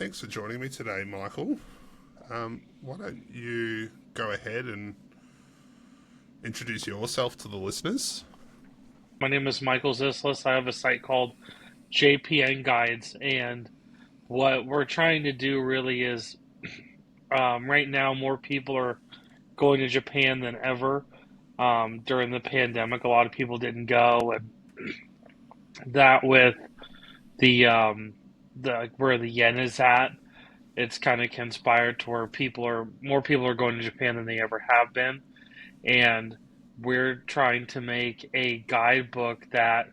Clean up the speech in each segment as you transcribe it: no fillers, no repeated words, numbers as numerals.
Thanks for joining me today, Michael. Why don't you go ahead and introduce yourself to the listeners? My name is Michael Zislis. I have a site called JPN Guides, and what we're trying to do really is right now more people are going to Japan than ever. During the pandemic, a lot of people didn't go, and that with the where the yen is at, it's kind of conspired to where people are more people are going to Japan than they ever have been, and we're trying to make a guidebook that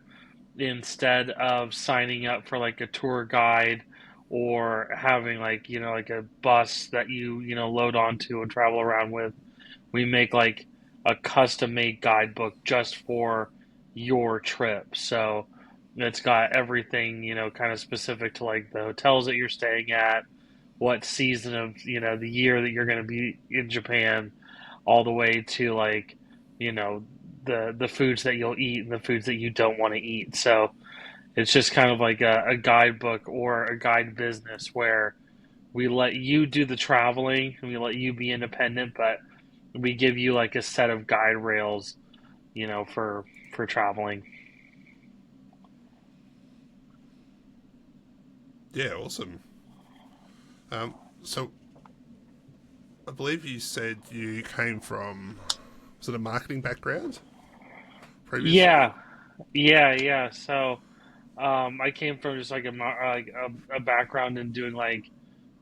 instead of signing up for like a tour guide or having like a bus that you load onto and travel around with, we make like a custom made guidebook just for your trip. So it's got everything, kind of specific to like the hotels that you're staying at, what season of, the year that you're going to be in Japan, all the way to like, you know, the foods that you'll eat and the foods that you don't want to eat. So it's just kind of like a guidebook or a guide business where we let you do the traveling and we let you be independent, but we give you like a set of guide rails, for traveling. Yeah, awesome. So I believe you said you came from sort of marketing background previously. Yeah, yeah. So I came from just like a background in doing like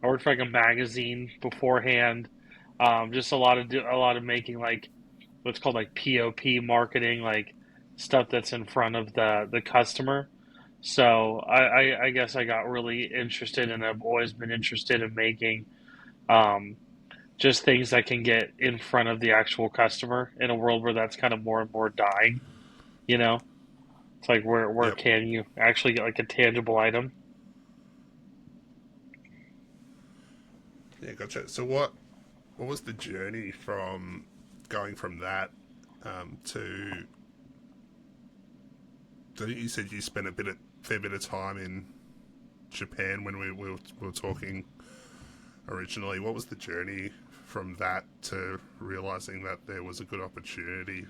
I worked for like a magazine beforehand. Just a lot of making like what's called like POP marketing, like stuff that's in front of the customer. So I guess I got really interested, and I've always been interested in making um, just things that can get in front of the actual customer in a world where that's kind of more and more dying. You know, it's like where Yep. can you actually get like a tangible item? Yeah, gotcha. So what was the journey from going from that to? I think you said you spent fair bit of time in Japan when we were talking originally. What was the journey from that to realizing that there was a good opportunity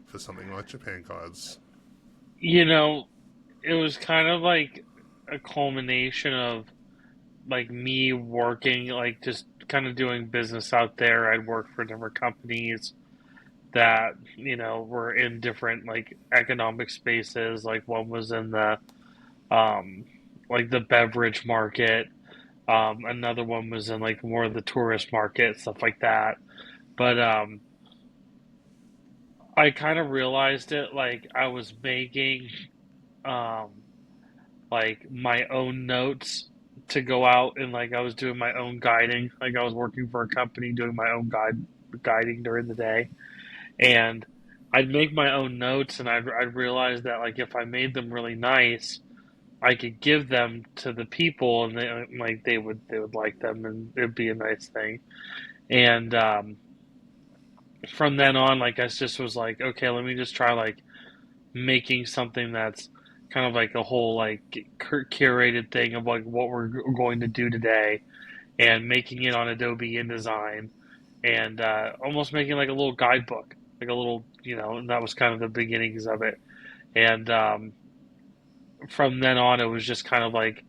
for something like Japan Guides? You know, it was kind of like a culmination of like me working, like just kind of doing business out there. I'd worked for different companies that, were in different like economic spaces. Like one was in the um like the beverage market. Another one was in like more of the tourist market, stuff like that. But I kind of realized it like I was making um like my own notes to go out, and like I was doing my own guiding. Like I was working for a company doing my own guiding during the day, and I'd make my own notes, and I'd realize that like if I made them really nice, I could give them to the people, and they would like them, and it'd be a nice thing. And from then on, like I just was like, okay, let me just try like making something that's kind of like a whole like curated thing of like what we're going to do today, and making it on Adobe InDesign, and almost making like a little guidebook, like a little, and that was kind of the beginnings of it. And from then on, it was just kind of like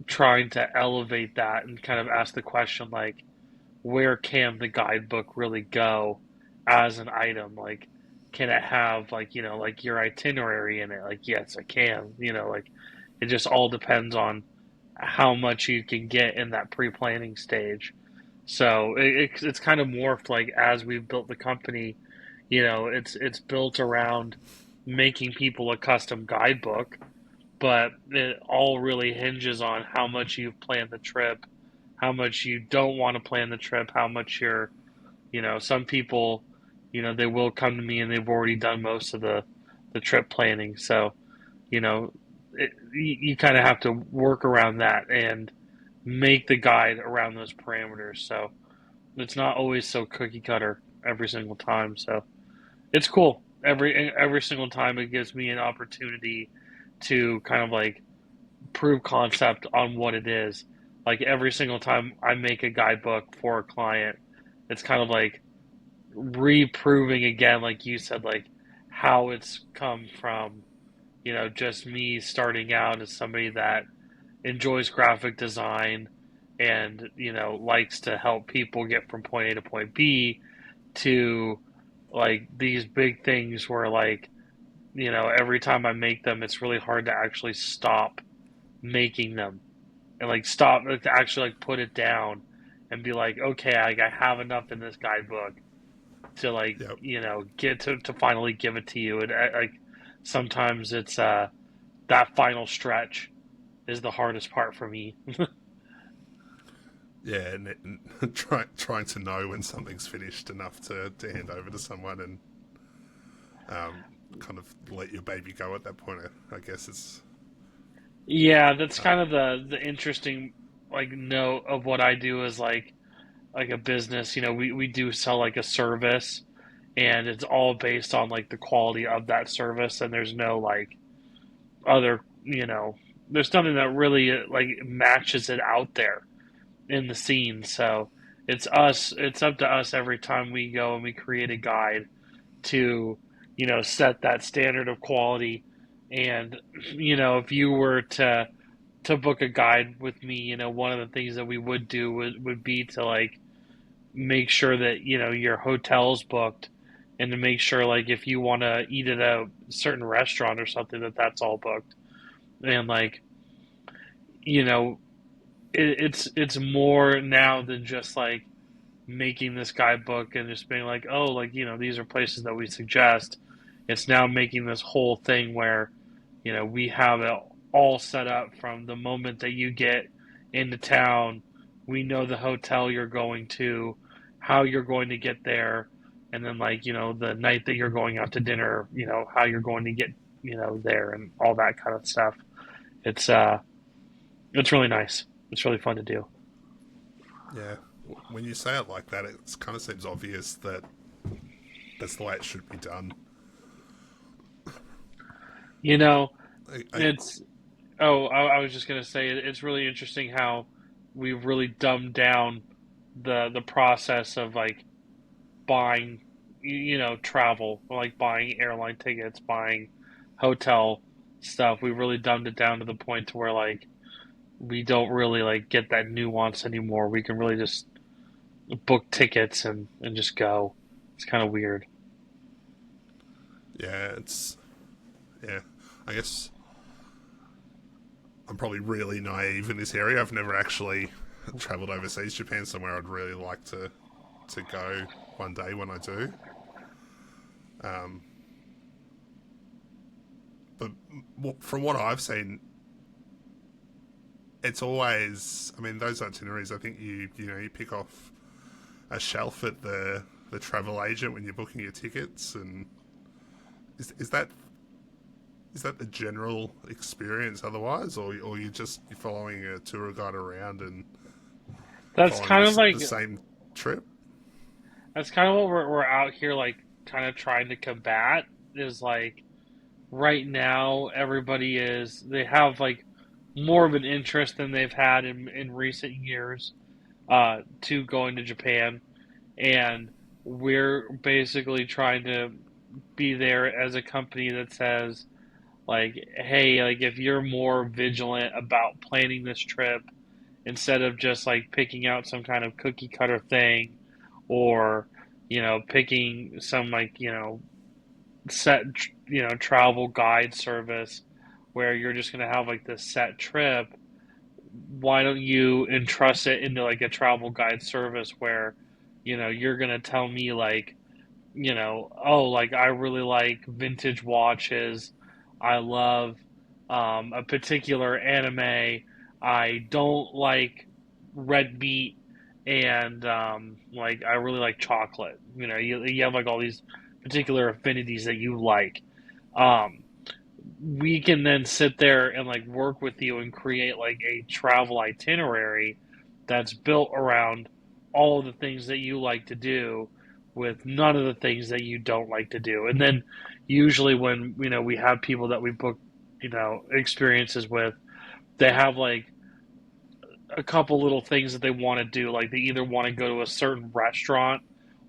trying to elevate that and kind of ask the question like, where can the guidebook really go as an item? Like, can it have like, like your itinerary in it? Like, yes, it can. Like it just all depends on how much you can get in that pre-planning stage. So it's kind of morphed like as we've built the company. It's built around making people a custom guidebook, but it all really hinges on how much you've planned the trip, how much you don't want to plan the trip, how much you're, some people, they will come to me and they've already done most of the trip planning. So, you kind of have to work around that and make the guide around those parameters. So it's not always so cookie cutter every single time. So it's cool. Every single time it gives me an opportunity to kind of like prove concept on what it is. like every single time I make a guidebook for a client, it's kind of like reproving again, like you said, like how it's come from, just me starting out as somebody that enjoys graphic design and, likes to help people get from point A to point B to like these big things where like, every time I make them, it's really hard to actually stop making them and like stop to actually like put it down and be like, okay, I have enough in this guidebook to like, Yep. get to finally give it to you. And like sometimes it's that final stretch is the hardest part for me. Yeah, and trying to know when something's finished enough to hand over to someone and kind of let your baby go at that point. I guess it's Yeah, that's um, kind of the interesting like note of what I do is like a business. We do sell like a service and it's all based on like the quality of that service and there's no like other, there's nothing that really like matches it out there in the scene. So it's up to us every time we go and we create a guide to, set that standard of quality. And, if you were to book a guide with me, one of the things that we would do would be to like make sure that, your hotel's booked and to make sure like if you want to eat at a certain restaurant or something that that's all booked. And like, you know, it's more now than just like making this guidebook and just being like, oh, like, these are places that we suggest. It's now making this whole thing where, we have it all set up from the moment that you get into town. We know the hotel you're going to, how you're going to get there, and then like, the night that you're going out to dinner, how you're going to get, there and all that kind of stuff. It's it's really nice. It's really fun to do. yeah. When you say it like that, it kind of seems obvious that that's the way it should be done. You know, I it's oh, I was just gonna say it's really interesting how we've really dumbed down the process of like buying, travel, like buying airline tickets, buying hotel stuff. We really dumbed it down to the point to where like we don't really like get that nuance anymore. We can really just book tickets and just go. It's kind of weird. yeah, yeah. I guess I'm probably really naive in this area. I've never actually travelled overseas. Japan somewhere I'd really like to go one day when I do. Um, but from what I've seen, it's always. I mean, those itineraries. I think you pick off a shelf at the travel agent when you're booking your tickets, and is that the general experience otherwise, or you're following a tour guide around and That's following kind of like the same trip? that's kind of what we're out here like kind of trying to combat is like right now everybody is they have like more of an interest than they've had in recent years to going to Japan and we're basically trying to be there as a company that says like hey like if you're more vigilant about planning this trip instead of just like picking out some kind of cookie cutter thing or picking some like set travel guide service where you're just going to have like this set trip. Why don't you entrust it into like a travel guide service where you're going to tell me like oh like I really like vintage watches, I love a particular anime, I don't like red meat, and like I really like chocolate. You have like all these particular affinities that you like. Um, we can then sit there and like work with you and create like a travel itinerary that's built around all of the things that you like to do with none of the things that you don't like to do. And then usually when we have people that we book experiences with, they have like a couple little things that they want to do. Like they either want to go to a certain restaurant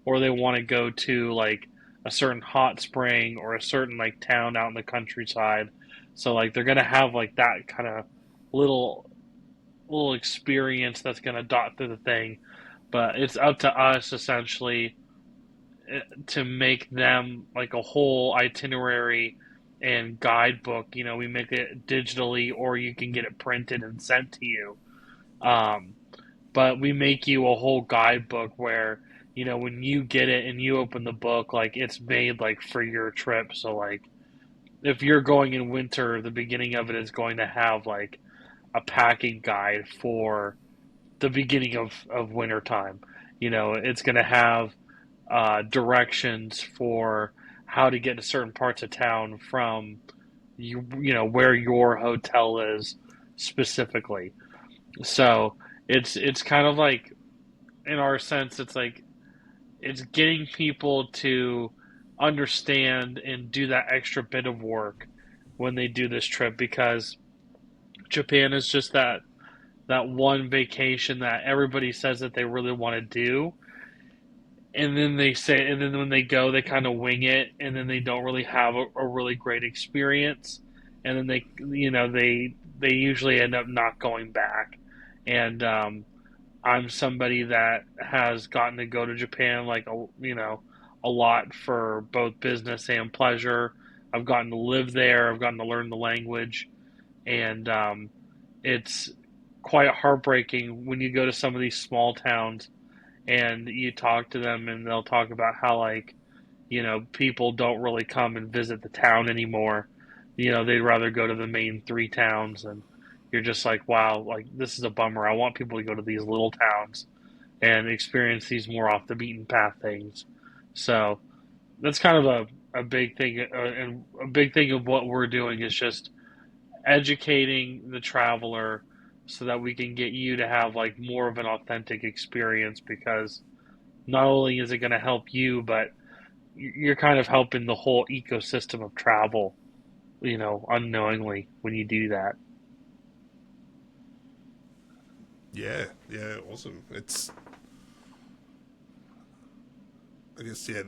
or they want to go to like a certain hot spring or a certain like town out in the countryside. So like they're gonna have like that kind of little little experience that's gonna dot through the thing. But it's up to us essentially to make them like a whole itinerary and guidebook. You know, we make it digitally, or you can get it printed and sent to you. Um, but we make you a whole guidebook where when you get it and you open the book, like it's made like for your trip. So like if you're going in winter, the beginning of it is going to have like a packing guide for the beginning of winter time. It's going to have directions for how to get to certain parts of town from where your hotel is specifically. So it's kind of like, in our sense, it's like it's getting people to understand and do that extra bit of work when they do this trip, because Japan is just that one vacation that everybody says that they really want to do, and then and then when they go, they kind of wing it, and then they don't really have a really great experience, and then they usually end up not going back. And I'm somebody that has gotten to go to Japan like a lot for both business and pleasure. I've gotten to live there. I've gotten to learn the language, and it's quite heartbreaking when you go to some of these small towns and you talk to them, and they'll talk about how like people don't really come and visit the town anymore. They'd rather go to the main three towns, and you're just like, wow, like this is a bummer. I want people to go to these little towns and experience these more off the beaten path things. So that's kind of a big thing, and a big thing of what we're doing is just educating the traveler so that we can get you to have like more of an authentic experience, because not only is it going to help you, but you're kind of helping the whole ecosystem of travel, unknowingly when you do that. Yeah, yeah, awesome. I guess, yeah,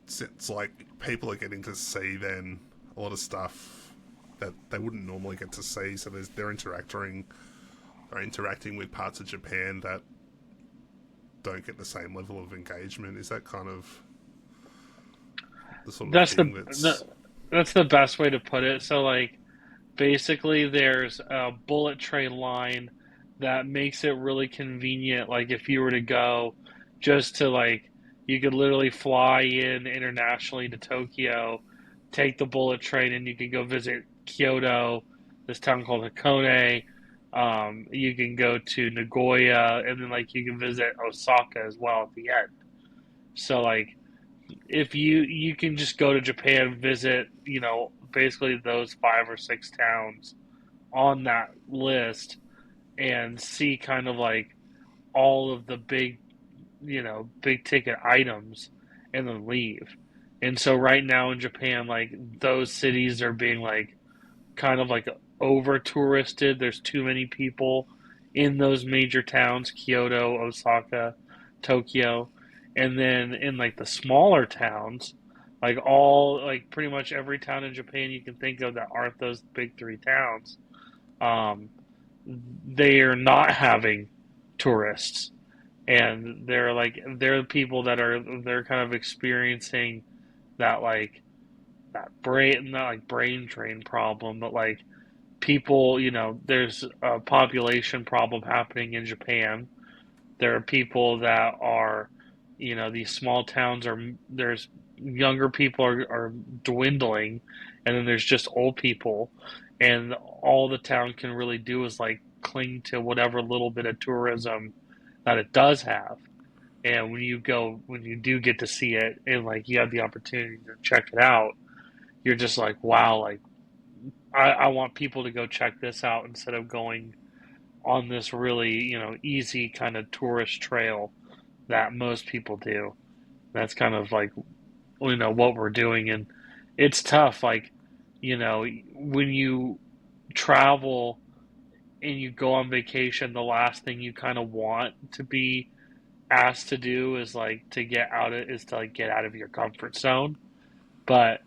it's like people are getting to see then a lot of stuff that they wouldn't normally get to see. So they're interacting with parts of Japan that don't get the same level of engagement. Is that kind of the sort of That's thing that's that's the best way to put it. So like basically there's a bullet train line that makes it really convenient. Like if you were to go just to like, you could literally fly in internationally to Tokyo, take the bullet train, and you can go visit Kyoto, this town called Hakone. You can go to Nagoya, and then like you can visit Osaka as well at the end. So like if you can just go to Japan, visit, basically those five or six towns on that list, and see kind of like all of the big ticket items, and then leave. And so right now in Japan, like those cities are being like kind of like over touristed. There's too many people in those major towns, Kyoto, Osaka, Tokyo. And then in like the smaller towns, like all like pretty much every town in Japan you can think of that aren't those big three towns, um, they are not having tourists, and they're people that they're kind of experiencing that like that brain, not like brain drain problem, but like people, there's a population problem happening in Japan. There are people that are, these small towns are, there's younger people are dwindling, and then there's just old people, and all the town can really do is like cling to whatever little bit of tourism that it does have. And when you do get to see it, and like you have the opportunity to check it out, you're just like, wow, like I want people to go check this out instead of going on this really, easy kind of tourist trail that most people do. That's kind of like, what we're doing. And it's tough. Like, when you travel and you go on vacation, the last thing you kind of want to be asked to do is like to get out of is to like get out of your comfort zone. But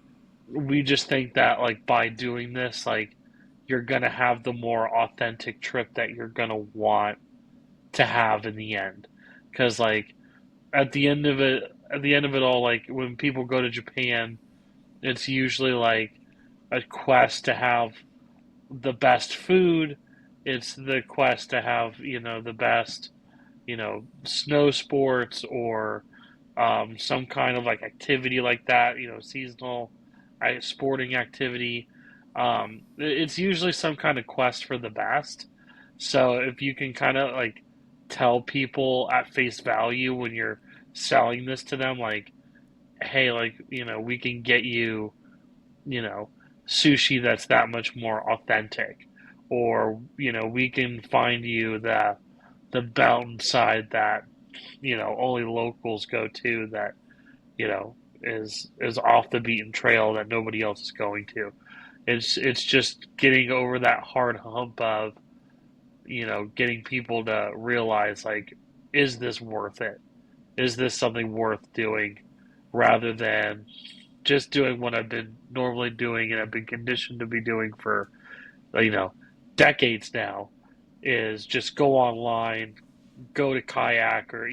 we just think that like by doing this, like you're gonna have the more authentic trip that you're gonna want to have in the end. Because like at the end of it all, like when people go to Japan, it's usually like a quest to have the best food. It's the quest to have, the best, snow sports or some kind of like activity like that, seasonal sporting activity. It's usually some kind of quest for the best. So if you can kind of like tell people at face value when you're selling this to them, like, hey, like, we can get you, you know, sushi that's that much more authentic, or we can find you the mountainside that only locals go to that is off the beaten trail that nobody else is going to. It's just getting over that hard hump of getting people to realize like, is this worth it? Is this something worth doing, rather than just doing what I've been normally doing and I've been conditioned to be doing for you know decades now, is just go online, go to kayak, or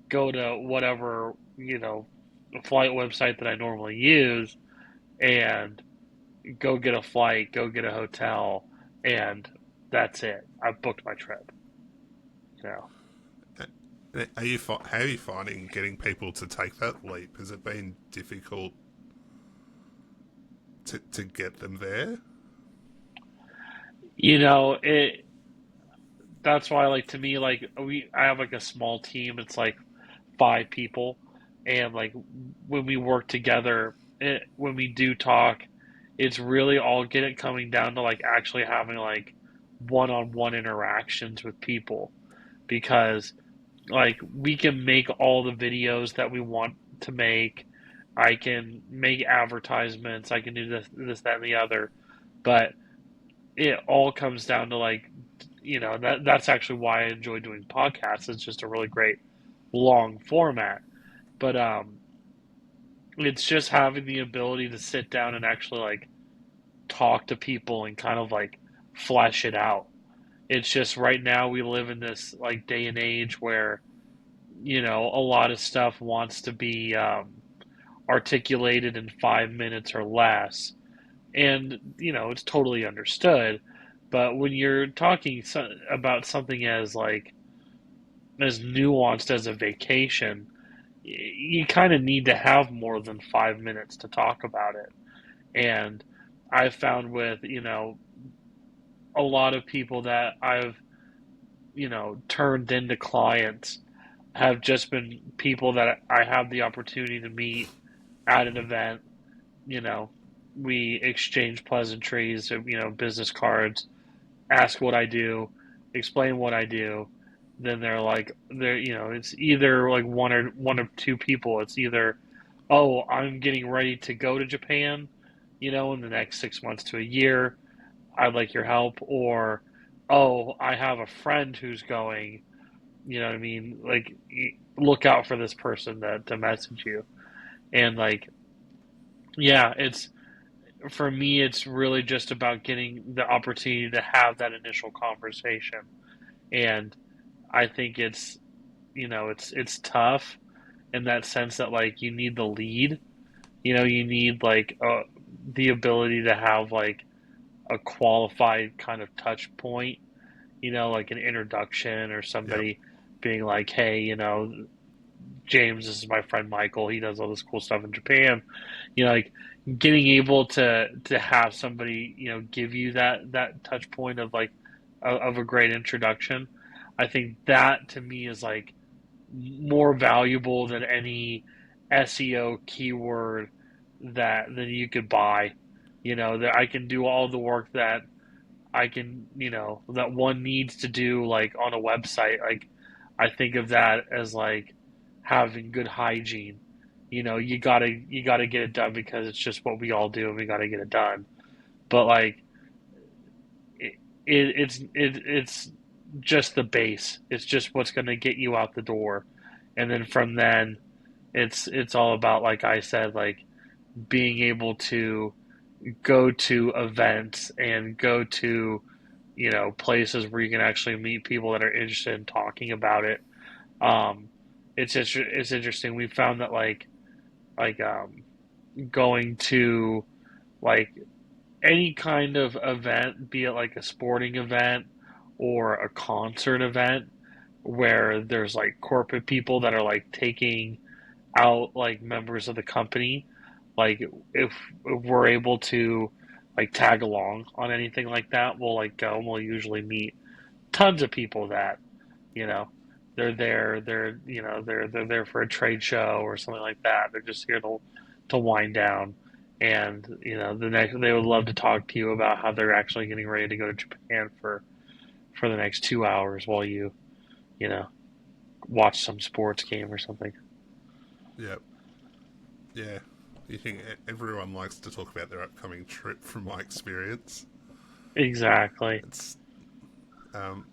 go to whatever flight website that I normally use, and go get a flight, go get a hotel, and that's it. I've booked my trip. So How are you finding getting people to take that leap? Has it been difficult to get them there? it. That's why, like, to me, like, I have like a small team. It's like 5 people, and like when we work together, when we do talk, it's really all get it coming down to like actually having like one-on-one interactions with people, because like we can make all the videos that we want to make. I can make advertisements. I can do this, that, and the other. But it all comes down to like, that's actually why I enjoy doing podcasts. It's just a really great long format. But it's just having the ability to sit down and actually like talk to people and kind of like flesh it out. It's just right now we live in this like day and age where a lot of stuff wants to be articulated in 5 minutes or less, and it's totally understood. But when you're talking about something as like as nuanced as a vacation, you kind of need to have more than 5 minutes to talk about it. And I've found with a lot of people that I've turned into clients have just been people that I have the opportunity to meet at an event. You know, we exchange pleasantries, business cards, ask what I do, explain what I do. Then it's either like one of two people. It's either, oh, I'm getting ready to go to Japan, in the next 6 months to a year. I'd like your help, or oh, I have a friend who's going. You know what I mean? Like, look out for this person to message you. And like, yeah, it's for me, it's really just about getting the opportunity to have that initial conversation. And I think it's tough in that sense that like you need the lead. You need like the ability to have like a qualified kind of touch point. Like an introduction, or Yep. somebody being like, hey, James, this is my friend Michael. He does all this cool stuff in Japan. Like getting able to have somebody, give you that touch point of like of a great introduction. I think that to me is like more valuable than any SEO keyword that you could buy. That I can do all the work that I can, that one needs to do like on a website. Like I think of that as like having good hygiene. You gotta get it done because it's just what we all do, and we gotta get it done. But like it's just the base. It's just what's going to get you out the door, and then from then it's all about, like I said, like being able to go to events and go to, places where you can actually meet people that are interested in talking about it. Um, it's interesting. We found that like going to like any kind of event, be it like a sporting event or a concert event, where there's like corporate people that are like taking out like members of the company, like if we're able to like tag along on anything like that, we'll like go and we'll usually meet tons of people that, you know, they're there for a trade show or something like that. They're just here to wind down, and the next they would love to talk to you about how they're actually getting ready to go to Japan for the next 2 hours while you know watch some sports game or something. Yep. Yeah. You think everyone likes to talk about their upcoming trip, from my experience. Exactly. It's um,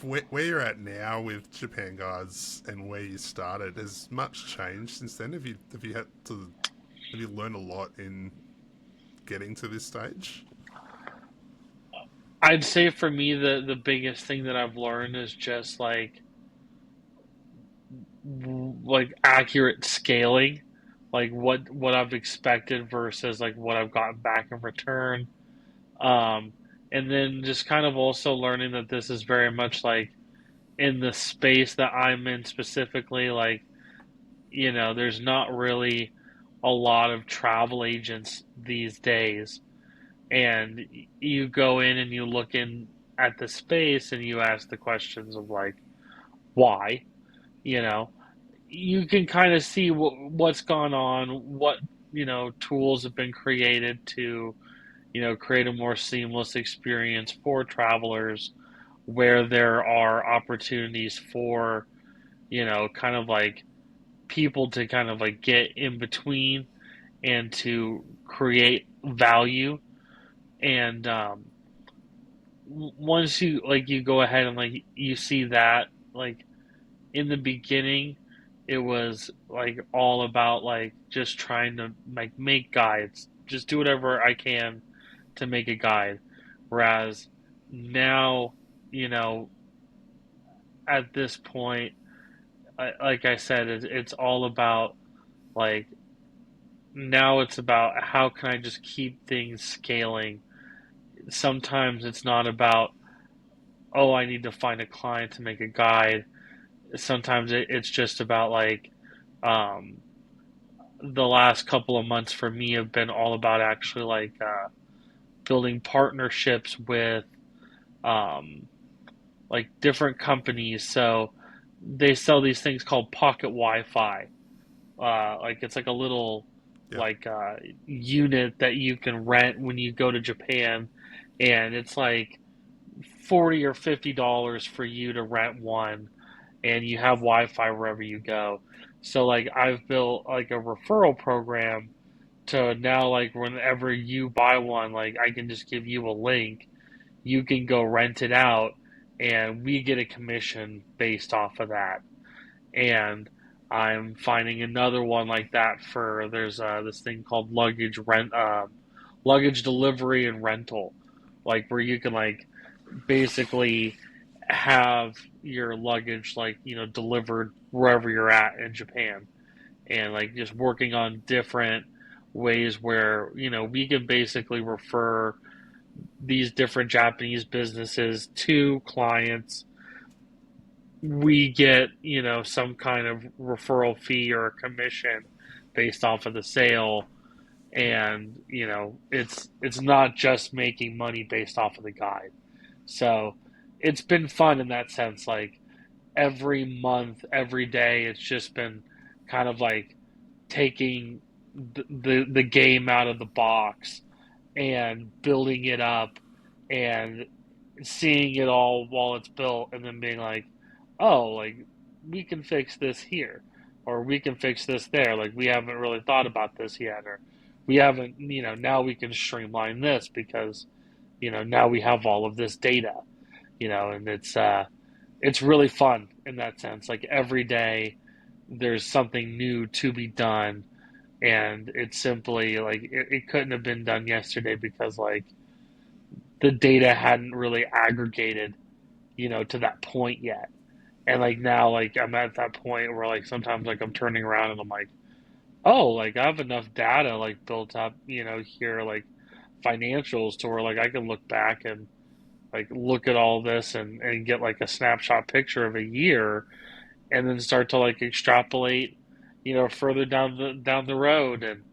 where you're at now with Japan Guides and where you started. Has much changed since then? Have you had to have you learned a lot in getting to this stage? I'd say for me the biggest thing that I've learned is just like accurate scaling, like what I've expected versus like what I've gotten back in return. Um, and then just kind of also learning that this is very much like in the space that I'm in specifically, like, there's not really a lot of travel agents these days. And you go in and you look in at the space and you ask the questions of like, why? You know, you can kind of see what's gone on, what, tools have been created to, create a more seamless experience for travelers, where there are opportunities for, kind of like people to kind of like get in between and to create value. And once you go ahead and like you see that, like in the beginning, it was like all about like just trying to like make guides, just do whatever I can to make a guide. Whereas now, you know, at this point, like I said, it's all about like now it's about how can I just keep things scaling. Sometimes it's not about, oh, I need to find a client to make a guide. Sometimes it's just about like um, the last couple of months for me have been all about actually like building partnerships with um, like different companies. So they sell these things called pocket Wi-Fi. Like it's like a little Yep. like unit that you can rent when you go to Japan, and it's like 40 or $50 for you to rent one, and you have Wi-Fi wherever you go. So like I've built like a referral program to now like whenever you buy one, like I can just give you a link, you can go rent it out, and we get a commission based off of that. And I'm finding another one like that for there's this thing called luggage delivery and rental, like where you can like basically have your luggage like delivered wherever you're at in Japan, and like just working on different ways where we can basically refer these different Japanese businesses to clients. We get some kind of referral fee or a commission based off of the sale, and it's not just making money based off of the guide. So it's been fun in that sense. Like every month, every day, it's just been kind of like taking the game out of the box and building it up and seeing it all while it's built, and then being like, oh, like we can fix this here, or we can fix this there. Like we haven't really thought about this yet, or we haven't, now we can streamline this because now we have all of this data, and it's really fun in that sense. Like every day there's something new to be done, and it's simply like it couldn't have been done yesterday because like the data hadn't really aggregated, to that point yet. And like now, like I'm at that point where like sometimes like I'm turning around and I'm like, oh, like I have enough data like built up, here like financials to where like I can look back and like look at all this and get like a snapshot picture of a year and then start to like extrapolate, further down the road and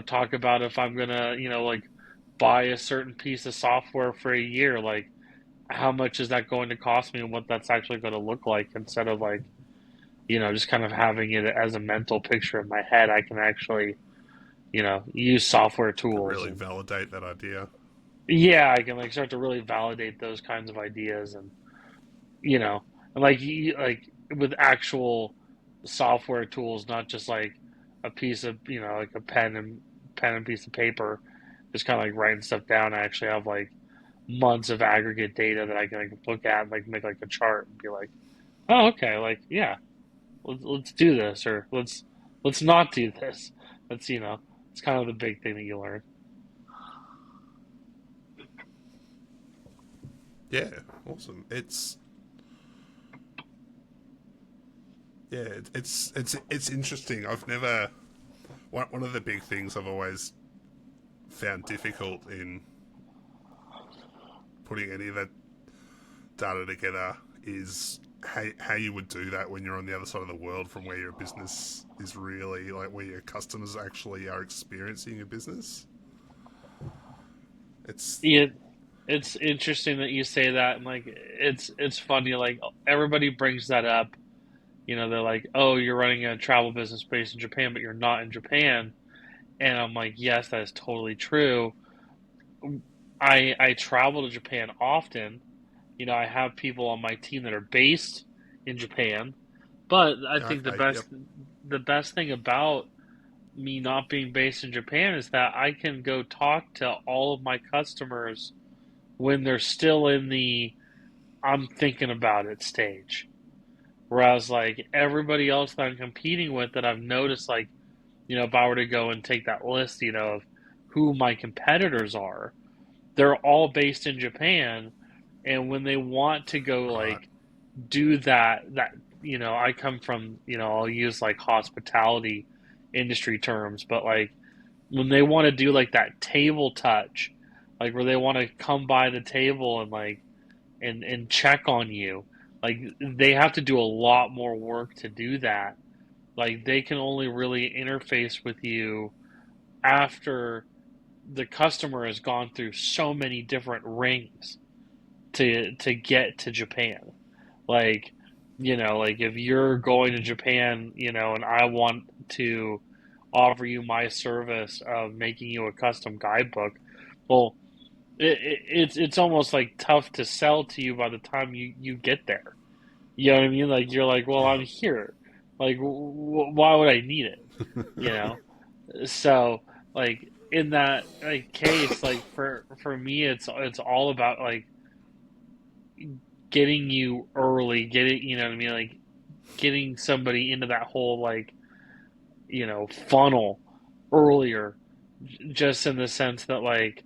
talk about if I'm gonna, like buy a certain piece of software for a year, like how much is that going to cost me and what that's actually going to look like instead of like, just kind of having it as a mental picture in my head. I can actually, use software To tools really and validate that idea. yeah, I can like start to really validate those kinds of ideas and you know, and like like with actual software tools, not just like a piece of like a pen and piece of paper, just kind of like writing stuff down. I actually have like months of aggregate data that I can like look at and like make like a chart and be like, oh okay, like yeah, let's do this or let's not do this. That's it's kind of the big thing that you learn. Yeah, awesome. It's interesting. I've never one of the big things I've always found difficult in putting any of that data together is how you would do that when you're on the other side of the world from where your business is really, like where your customers actually are experiencing your business. It's Yeah, it's interesting that you say that, and like it's funny. Like everybody brings that up. They're like, "Oh, you're running a travel business based in Japan, but you're not in Japan." And I'm like, "Yes, that is totally true. I travel to Japan often. I have people on my team that are based in Japan, but I think the okay. Yep. best the best thing about me not being based in Japan is that I can go talk to all of my customers when they're still in the I'm thinking about it stage. Whereas like everybody else that I'm competing with that I've noticed like, if I were to go and take that list, of who my competitors are, they're all based in Japan and when they want to go Right. like do that I come from, I'll use like hospitality industry terms, but like when they want to do like that table touch, like where they want to come by the table and like and check on you. Like they have to do a lot more work to do that. Like they can only really interface with you after the customer has gone through so many different rings to get to Japan. Like, like if you're going to Japan, and I want to offer you my service of making you a custom guidebook, well, it's almost like tough to sell to you by the time you get there. You know what I mean? Like you're like, well, I'm Yeah. here. Like, why would I need it? You know? So, like in that like case, like for me, it's all about like getting you early, getting you know what I mean, like getting somebody into that whole like funnel earlier, just in the sense that like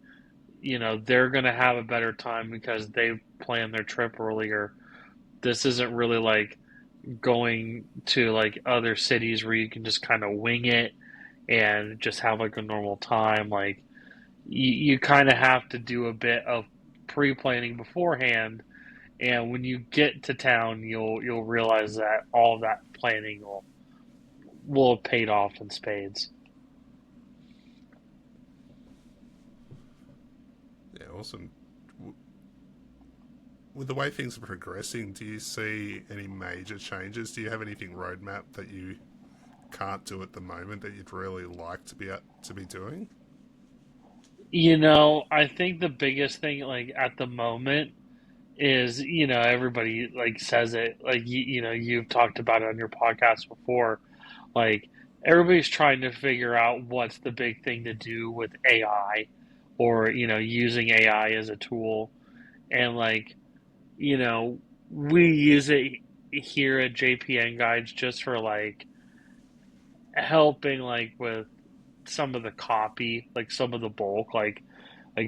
they're gonna have a better time because they planned their trip earlier. This isn't really like going to like other cities where you can just kind of wing it and just have like a normal time. Like you kind of have to do a bit of pre-planning beforehand, and when you get to town, you'll realize that all of that planning will have paid off in spades. Yeah. Awesome. With the way things are progressing, do you see any major changes? Do you have anything roadmap that you can't do at the moment that you'd really like to be doing? I think the biggest thing like at the moment is everybody like says it like you've talked about it on your podcast before, like everybody's trying to figure out what's the big thing to do with AI or using AI as a tool. And like, you know, we use it here at JPN Guides just for like helping like with some of the copy, like some of the bulk, like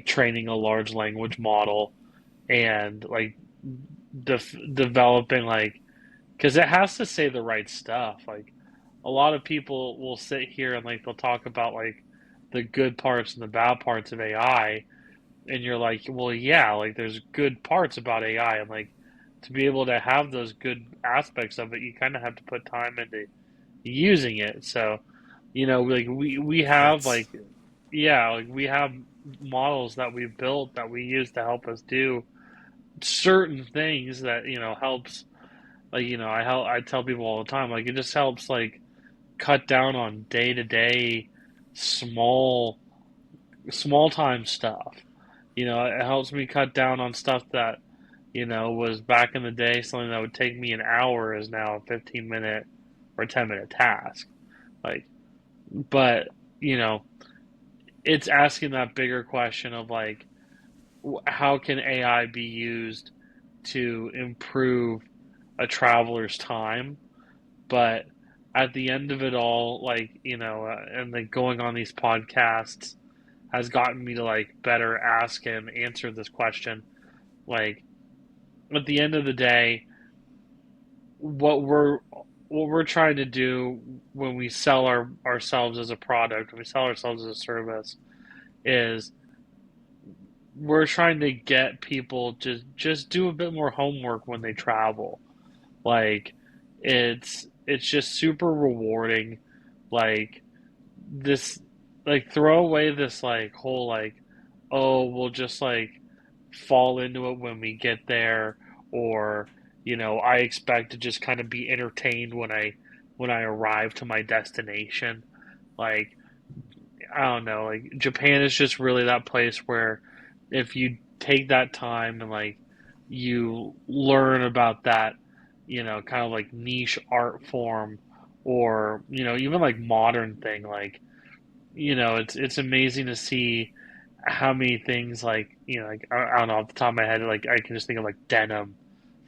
training a large language model and like developing like, because it has to say the right stuff. Like a lot of people will sit here and like they'll talk about like the good parts and the bad parts of AI, and you're like, well, yeah, like there's good parts about AI, and like to be able to have those good aspects of it, you kind of have to put time into using it. So, like we have That's like, yeah, like we have models that we've built that we use to help us do certain things that helps. Like I tell people all the time, like it just helps like cut down on day to day small small time stuff. It helps me cut down on stuff that, was back in the day something that would take me an hour is now a 15-minute or 10-minute task. Like, but, you know, it's asking that bigger question of like, how can AI be used to improve a traveler's time? But at the end of it all, like, and like going on these podcasts has gotten me to like better ask and answer this question. Like at the end of the day, what we're trying to do when we sell ourselves as a product, when we sell ourselves as a service, is we're trying to get people to just do a bit more homework when they travel. Like it's just super rewarding. Like this, like throw away this like whole like, oh, we'll just like fall into it when we get there, or I expect to just kind of be entertained when I arrive to my destination. Like I don't know, like Japan is just really that place where if you take that time and like you learn about that, kind of like niche art form, or even like modern thing, like it's amazing to see how many things like like I don't know off the top of my head, like I can just think of like denim,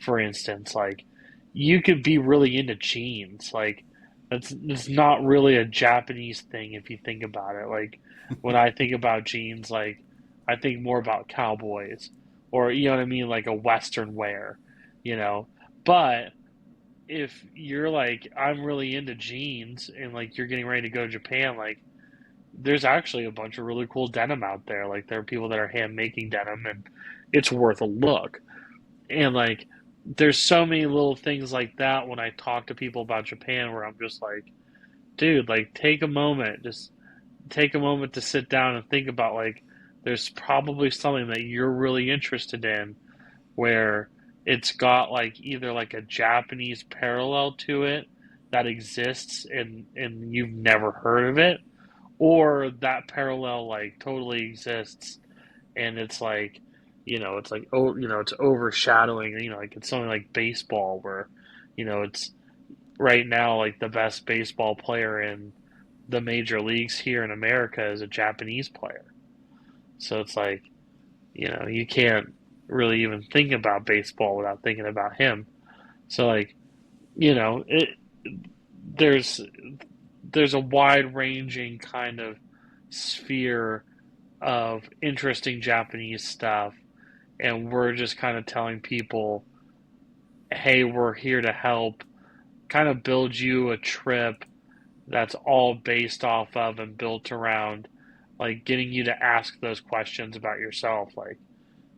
for instance. Like you could be really into jeans. Like that's not really a Japanese thing if you think about it. Like when I think about jeans, like I think more about cowboys, or you know what I mean, like a Western wear, you know. But if you're like I'm really into jeans and like you're getting ready to go to Japan, like there's actually a bunch of really cool denim out there. Like there are people that are hand making denim, and it's worth a look. And like there's so many little things like that when I talk to people about Japan where I'm just like, dude, like take a moment, just take a moment to sit down and think about like there's probably something that you're really interested in where it's got like either like a Japanese parallel to it that exists and you've never heard of it, or that parallel like totally exists and it's like it's like, oh, it's overshadowing, like it's something like baseball where it's right now like the best baseball player in the major leagues here in America is a Japanese player. So it's like you can't really even think about baseball without thinking about him. So like it there's there's a wide ranging kind of sphere of interesting Japanese stuff, and we're just kind of telling people, hey, we're here to help kind of build you a trip that's all based off of and built around like getting you to ask those questions about yourself. Like,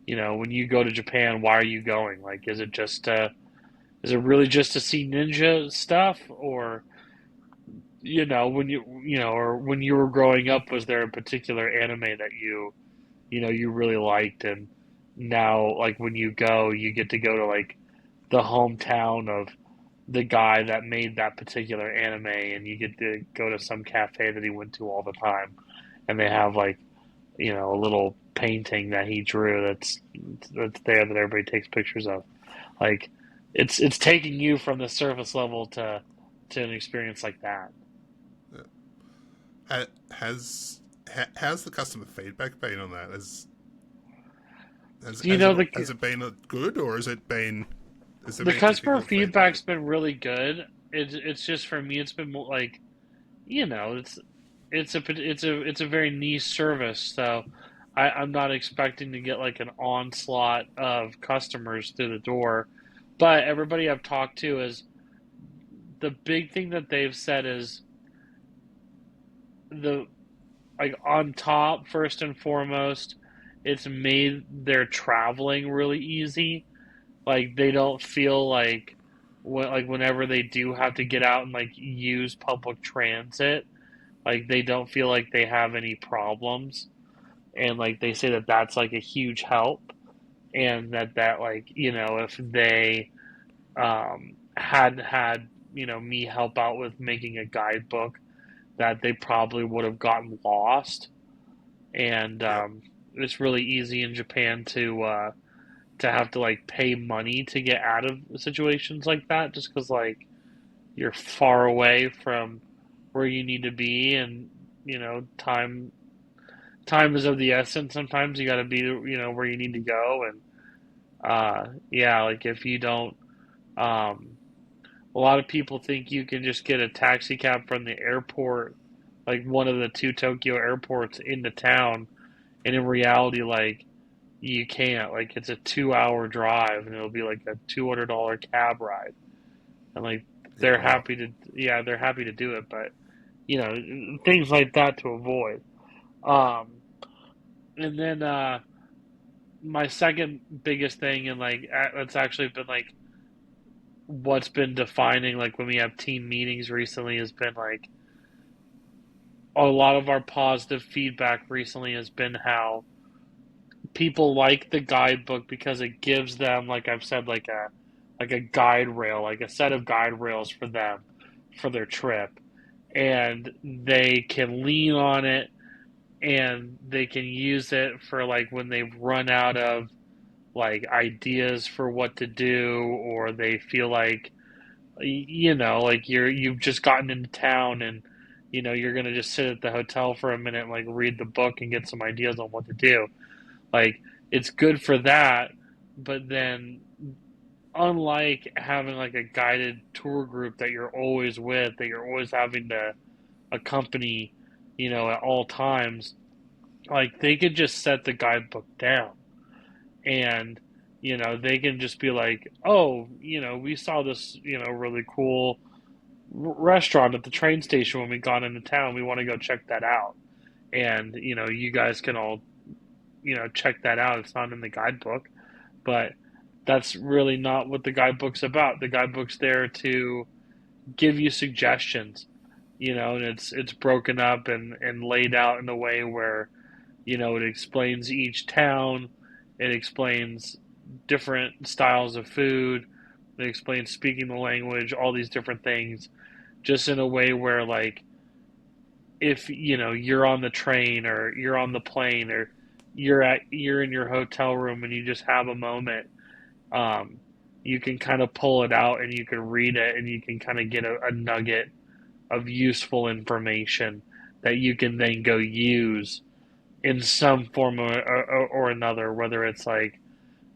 when you go to Japan, why are you going? Like, is it really just to see ninja stuff, or when or when you were growing up, was there a particular anime that you really liked, and now like when you go you get to go to like the hometown of the guy that made that particular anime, and you get to go to some cafe that he went to all the time, and they have like a little painting that he drew that's there that everybody takes pictures of. Like it's taking you from the surface level to an experience like that. has how's the customer feedback been on that? You know, Has it been good, or has there the been customer difficult feedback? feedback's been really good. It's just for me, it's been more like, you know, it's a very niche service, so I'm not expecting to get like an onslaught of customers through the door. But everybody I've talked to is the big thing that they've said is the like on top first and foremost, it's made their traveling really easy. Like they don't feel like whenever they do have to get out and like use public transit, like they don't feel like they have any problems, and like they say that that's like a huge help, and that like if they had me help out with making a guidebook, that they probably would have gotten lost, and Yep. it's really easy in Japan to have to like pay money to get out of situations like that, just because like you're far away from where you need to be, and time is of the essence. Sometimes you got to be where you need to go, and yeah, like if you don't, um, a lot of people think you can just get a taxi cab from the airport, like one of the two Tokyo airports into town, and in reality, like you can't. Like it's a 2 hour drive, and it'll be like a $200 cab ride, and like Yeah. Wow. they're happy to do it, but things like that to avoid. Um, and then my second biggest thing, and like that's actually been like what's been defining, like when we have team meetings recently, has been like a lot of our positive feedback recently has been how people like the guidebook because it gives them, like I've said, like a guide rail, like a set of guide rails for them for their trip, and they can lean on it, and they can use it for like when they've run out of like ideas for what to do, or they feel like like you've just gotten into town, and you're gonna just sit at the hotel for a minute and like read the book and get some ideas on what to do. Like it's good for that, but then unlike having like a guided tour group that you're always with, that you're always having to accompany, at all times, like they could just set the guidebook down, and they can just be like, oh, we saw this really cool restaurant at the train station when we got into town, we want to go check that out, and you guys can all check that out. It's not in the guidebook, but that's really not what the guidebook's about. The guidebook's there to give you suggestions, and it's broken up and laid out in a way where it explains each town, it explains different styles of food, it explains speaking the language, all these different things, just in a way where like if you're on the train or you're on the plane or you're in your hotel room and you just have a moment, um, you can kind of pull it out and you can read it and you can kind of get a nugget of useful information that you can then go use in some form or another, whether it's like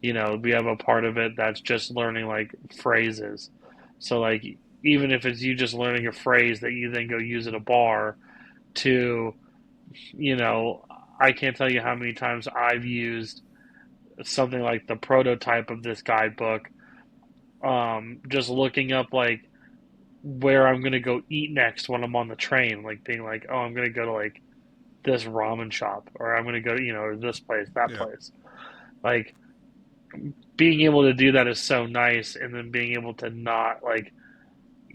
we have a part of it that's just learning like phrases, so like even if it's you just learning a phrase that you then go use at a bar, to you know I can't tell you how many times I've used something like the prototype of this guidebook, just looking up like where I'm gonna go eat next when I'm on the train, like being like, oh, I'm gonna go to like this ramen shop, or I'm gonna go, this place, that Yeah. place. Like being able to do that is so nice, and then being able to not like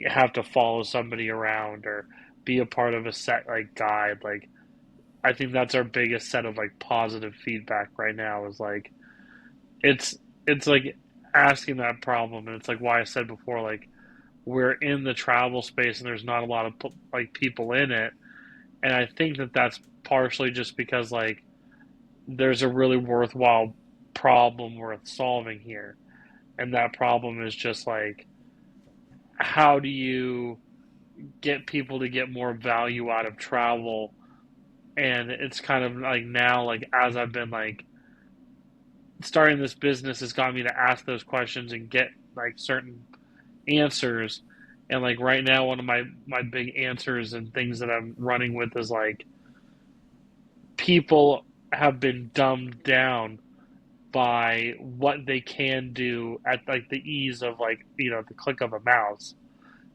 have to follow somebody around or be a part of a set like guide. Like I think that's our biggest set of like positive feedback right now is like it's it's like asking that problem, and it's like why I said before, like we're in the travel space and there's not a lot of like people in it, and I think that that's partially just because like there's a really worthwhile problem worth solving here, and that problem is just like how do you get people to get more value out of travel and it's kind of like now, like as I've been like starting this business, has got me to ask those questions and get like certain answers. And like right now, one of my big answers and things that I'm running with is like people have been dumbed down by what they can do at like the ease of like the click of a mouse.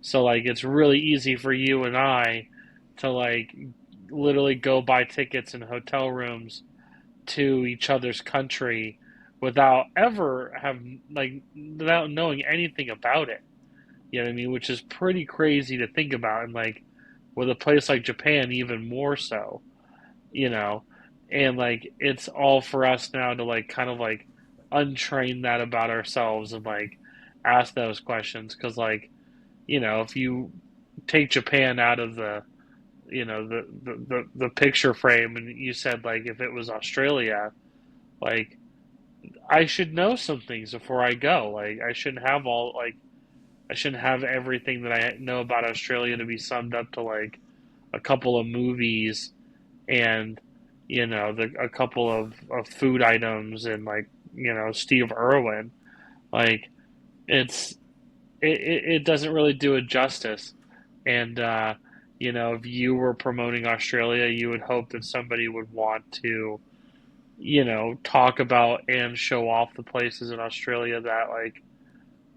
So like it's really easy for you and I to like literally go buy tickets and hotel rooms to each other's country without ever have like without knowing anything about it. You know what I mean? Which is pretty crazy to think about, and like with a place like Japan, even more so. You know, and like it's all for us now to like kind of like untrain that about ourselves and like ask those questions because like if you take Japan out of the the picture frame and you said like if it was Australia, like I should know some things before I go. Like I shouldn't have everything that I know about Australia to be summed up to like a couple of movies and a couple of food items and like Steve Irwin. Like it's it doesn't really do it justice. And if you were promoting Australia, you would hope that somebody would want to talk about and show off the places in Australia that like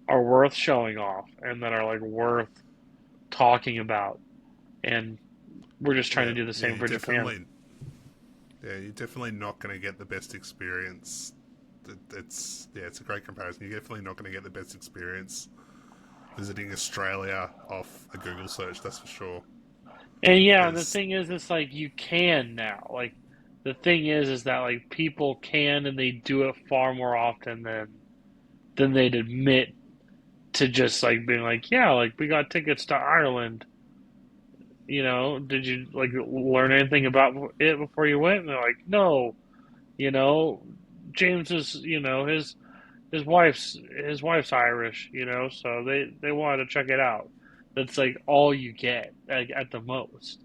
are worth showing off and that are like worth talking about. And we're just trying to Yeah, do the yeah, same for Japan. you're definitely not going to get the best experience. It's a great comparison. You're definitely not going to get the best experience visiting Australia off a Google search. That's for sure. And yeah, and the There's thing is, it's like you can now. Like the thing is that like people can and they do it far more often than they'd admit to just like being like, yeah, like we got tickets to Ireland. Did you like learn anything about it before you went? And they're like, no. You know, James is his wife's Irish. So they wanted to check it out. That's like all you get like at the most.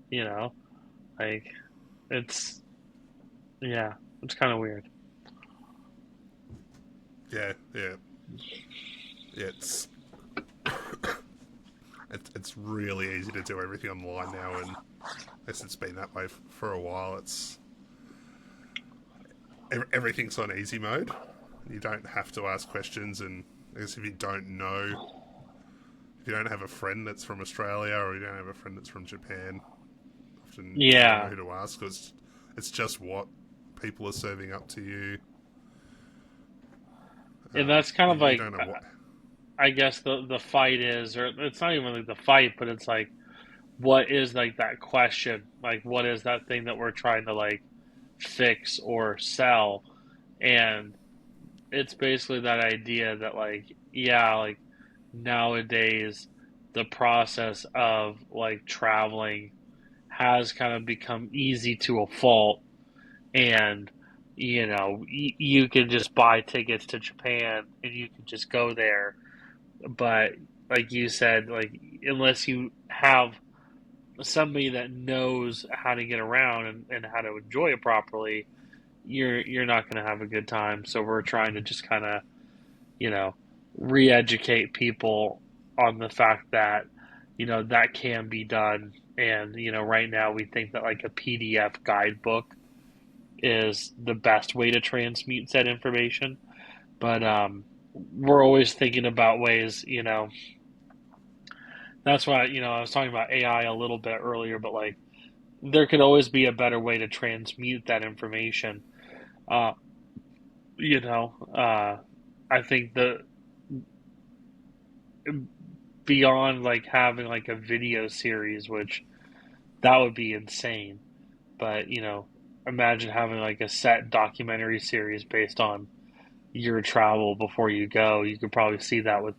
You know, like it's yeah, it's kind of weird. yeah, yeah, yeah. It's really easy to do everything online now, and I guess it's been that way for a while. Everything's on easy mode. You don't have to ask questions, and I guess if you don't have a friend that's from Australia or you don't have a friend that's from Japan, often you don't know Yeah, who to ask because it's just what people are serving up to you. and that's kind of You like don't know what. I guess the fight is, or it's not even like the fight, but it's like what is like that question, like what is that thing that we're trying to like fix or sell, and it's basically that idea that like yeah, like nowadays the process of like traveling has kind of become easy to a fault and you can just buy tickets to Japan and you can just go there, but like you said, like unless you have somebody that knows how to get around and how to enjoy it properly, you're not going to have a good time. So we're trying to just kind of you know re-educate people on the fact that that can be done. And right now we think that like a PDF guidebook is the best way to transmute said information. But we're always thinking about ways. That's why I was talking about AI a little bit earlier, but like there could always be a better way to transmute that information. Uh, you know, uh, I think the beyond like having like a video series, which that would be insane. But imagine having like a set documentary series based on your travel before you go. You could probably see that with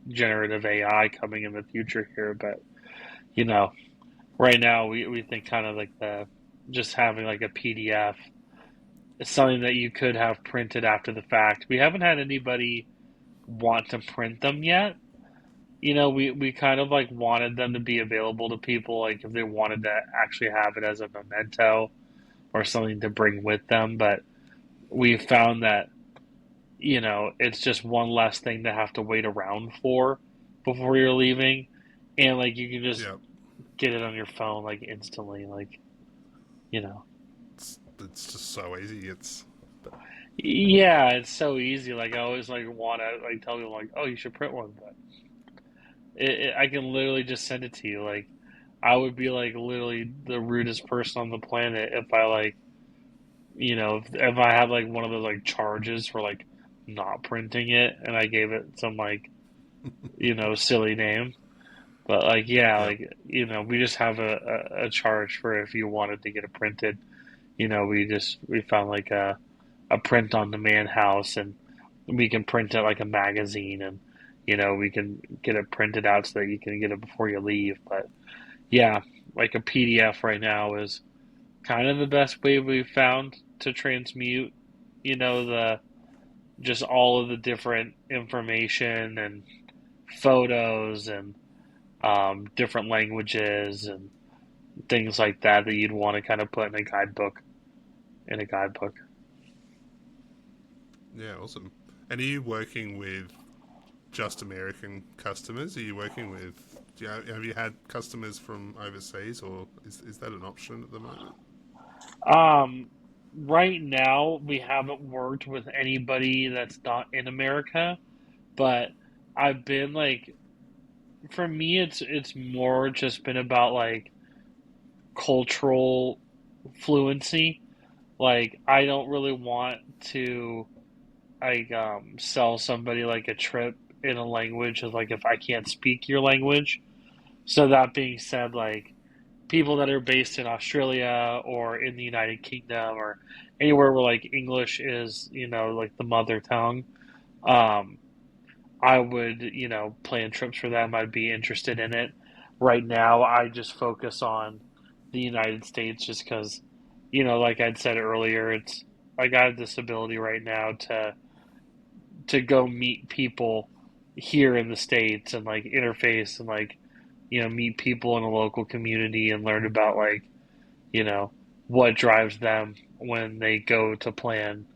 generative AI coming in the future here. But you know, right now we think kind of like the just having like a PDF is something that you could have printed after the fact. We haven't had anybody want to print them yet, we kind of like wanted them to be available to people, like if they wanted to actually have it as a memento or something to bring with them. But we found that, it's just one less thing to have to wait around for before you're leaving. And like you can just Yeah, get it on your phone like instantly, like, you know. it's just so easy. It's Yeah, it's so easy. Like I always like want to like tell people like, oh, you should print one, but I can literally just send it to you. Like I would be like literally the rudest person on the planet if I like, if I had like one of those like charges for like not printing it and I gave it some like, silly name. But like, yeah, yeah, like, we just have a charge for if you wanted to get it printed. We found like a print on demand house, and we can print it like a magazine, and we can get it printed out so that you can get it before you leave. But yeah, like a PDF right now is kind of the best way we've found to transmute, the just all of the different information and photos and different languages and things like that that you'd want to kind of put in a guidebook. In a guidebook. yeah, awesome. And are you working with just American customers? Are you working with? Have you had customers from overseas, or is that an option at the moment? Um, right now, we haven't worked with anybody that's not in America, but I've been like, for me, it's more just been about like cultural fluency. Like, I don't really want to like sell somebody like a trip in a language of like if I can't speak your language. So that being said, like people that are based in Australia or in the United Kingdom or anywhere where like English is, like the mother tongue, um, I would, plan trips for them. I'd be interested in it. Right now, I just focus on the United States just because, like I'd said earlier, it's I got a disability right now to go meet people here in the States and like interface and like, meet people in a local community and learn about like, you know, what drives them when they go to plan,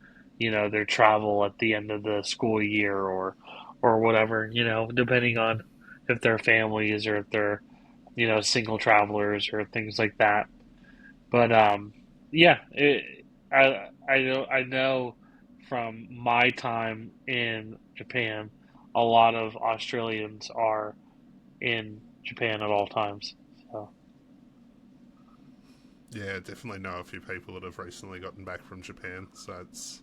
their travel at the end of the school year or whatever, depending on if they're families or if they're, single travelers or things like that. But yeah, I know from my time in Japan, a lot of Australians are in Japan at all times. So Yeah, definitely know a few people that have recently gotten back from Japan, so it's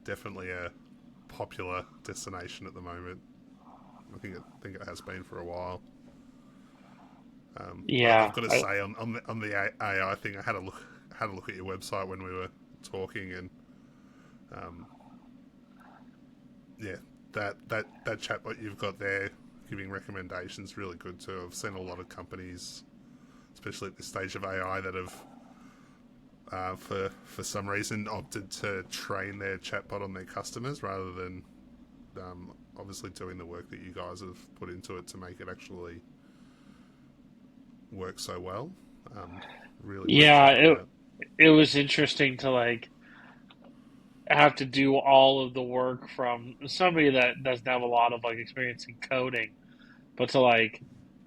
definitely a popular destination at the moment. I think it has been for a while. I've yeah, got to say on the AI thing, I had a look at your website when we were talking, and um, yeah, that chatbot you've got there giving recommendations really good too. I've seen a lot of companies, especially at this stage of AI, that have for some reason opted to train their chatbot on their customers rather than obviously doing the work that you guys have put into it to make it actually work so well. Um, really yeah, appreciate it that. it was interesting to like have to do all of the work from somebody that doesn't have a lot of like experience in coding, but to like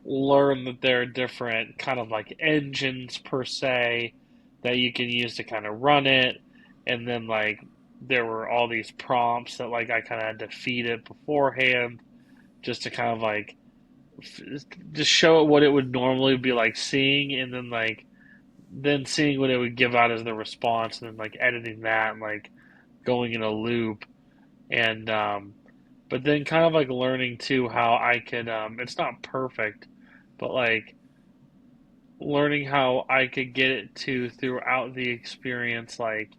learn that there are different kind of like engines per se that you can use to kind of run it, and then like there were all these prompts that like I kind of had to feed it beforehand just to kind of like just show it what it would normally be like seeing, and then seeing what it would give out as the response, and then like editing that and like going in a loop and but then kind of like learning too how I could it's not perfect, but like learning how I could get it to throughout the experience, like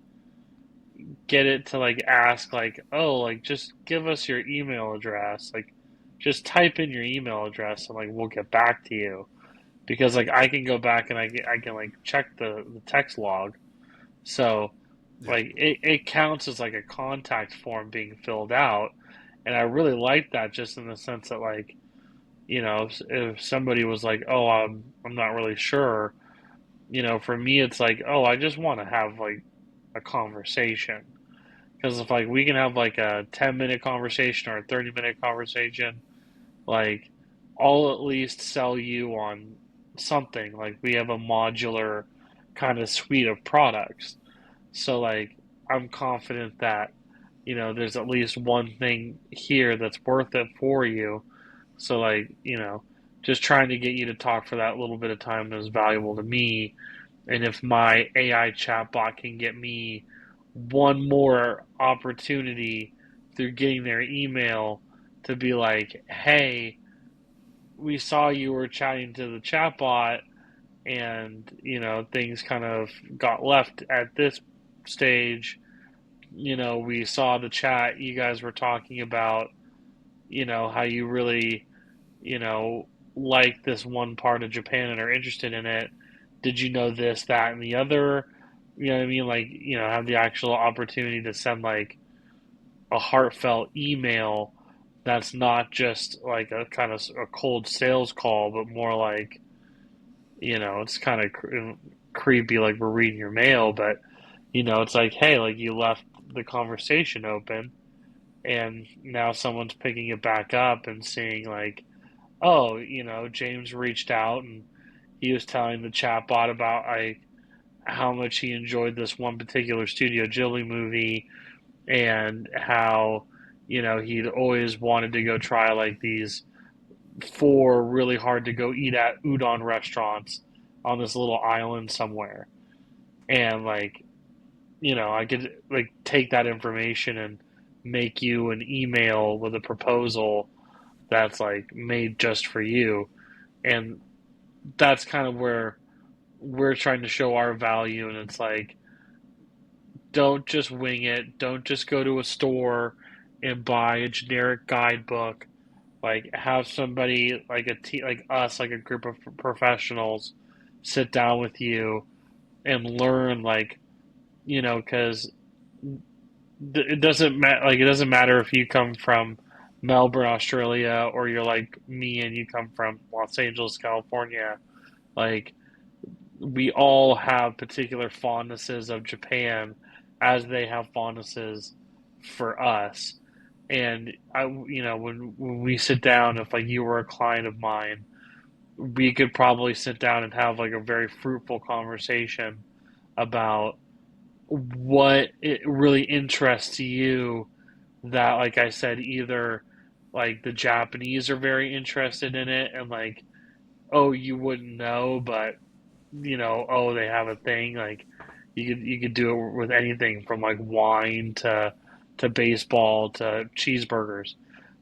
get it to like ask like, oh, like just give us your email address, like just type in your email address and like we'll get back to you, because like I can go back and I can like check the text log. So Yeah, like it counts as like a contact form being filled out, and I really like that just in the sense that like, if somebody was like, "Oh, I'm not really sure," for me it's like, "Oh, I just want to have like a conversation." Because if like we can have like a 10-minute conversation or a 30-minute conversation, like I'll at least sell you on something. Like we have a modular kind of suite of products. So like I'm confident that, there's at least one thing here that's worth it for you. So like, just trying to get you to talk for that little bit of time that is valuable to me. And if my AI chatbot can get me one more opportunity through getting their email to be like, hey, we saw you were chatting to the chatbot and, things kind of got left at this stage. We saw the chat you guys were talking about, how you really, you know, like this one part of Japan and are interested in it. Did you know this, that, and the other? You know what I mean? Like, have the actual opportunity to send like a heartfelt email that's not just like a kind of a cold sales call, but more like, it's kind of creepy, like we're reading your mail, but, it's like, hey, like you left the conversation open and now someone's picking it back up and seeing like, oh, James reached out and he was telling the chatbot about like how much he enjoyed this one particular Studio Ghibli movie and how he'd always wanted to go try like these four really hard to go eat at udon restaurants on this little island somewhere, and like I could like take that information and make you an email with a proposal that's like made just for you. And that's kind of where we're trying to show our value. And it's like, don't just wing it. Don't just go to a store and buy a generic guidebook. Like, have somebody like like us, like a group of professionals, sit down with you and learn. Like, because it doesn't matter if you come from Melbourne, Australia, or you're like me and you come from Los Angeles, California. Like, we all have particular fondnesses of Japan as they have fondnesses for us. And when we sit down, if like you were a client of mine, we could probably sit down and have like a very fruitful conversation about what it really interests you that, like I said, either like the Japanese are very interested in it and like, oh, you wouldn't know, but oh, they have a thing. Like you could do it with anything from like wine to baseball to cheeseburgers.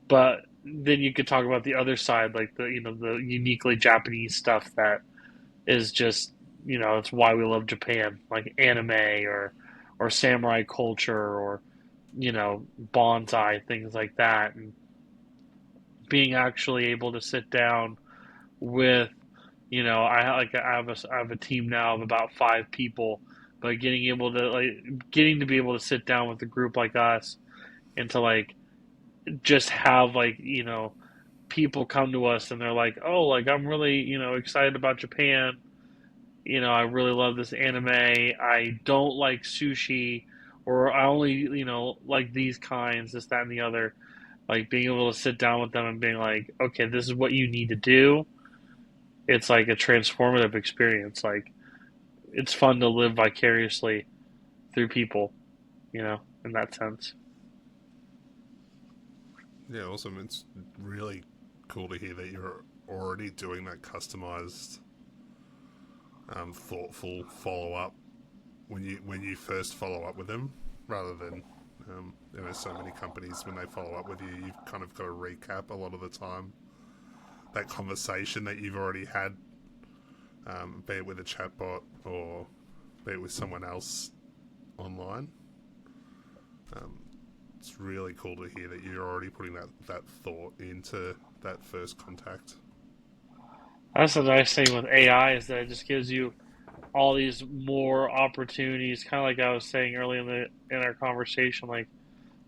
But then you could talk about the other side, like the uniquely Japanese stuff that is just it's why we love Japan, like anime or samurai culture or bonsai, things like that, and being actually able to sit down with I have a team now of about 5 people, but getting to be able to sit down with a group like us and to like just have like people come to us and they're like, oh, like I'm really excited about Japan. I really love this anime. I don't like sushi, or I only like these kinds, this, that, and the other. Like being able to sit down with them and being like, okay, this is what you need to do. It's like a transformative experience. Like it's fun to live vicariously through people, in that sense. Yeah, awesome. It's really cool to hear that you're already doing that customized, thoughtful follow up when you first follow up with them, rather than so many companies when they follow up with you, you've kind of got to recap a lot of the time that conversation that you've already had, be it with a chatbot or be it with someone else online. Um, it's really cool to hear that you're already putting that thought into that first contact. That's the nice thing with AI is that it just gives you all these more opportunities, kind of like I was saying earlier in our conversation, like